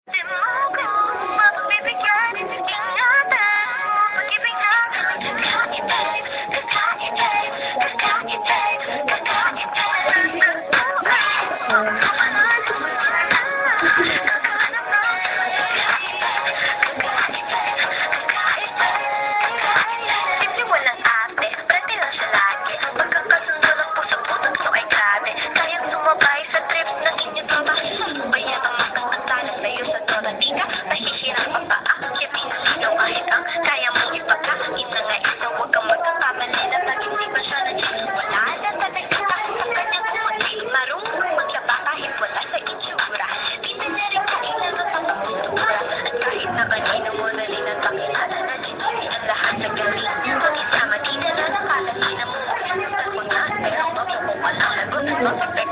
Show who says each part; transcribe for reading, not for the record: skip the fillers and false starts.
Speaker 1: Di mo ko mapagbibigyan, ingatan mo pag-ibig natin. Kakaitin, kakaitin, kakaitin, kakaitin. Simple walang ate, prete lang siya lagi. Pagkakasundo ng puso-puso ay grabe. Kayang sumabay sa trips ng inyo tropa. Bayat ang magkakantala sa'yo sa tropa. Di ka mahihirang pagpaak. Siya pinasinaw kahit ang kaya mong ipagkakin na nga isaw. Huwag kang magkakamali na pag hindi pa siya na-cheat. Wala na talaga sa kanyang kumati. Marunong maglaba kahit wala sa itsura. Di na niya rin kailan ang pagtutura. At kahit na kanino mo na rin ang pakilala na dito ang lahat sa galing. Pag-isama di na nakakala di na mo. Pero pag mo walang lagot,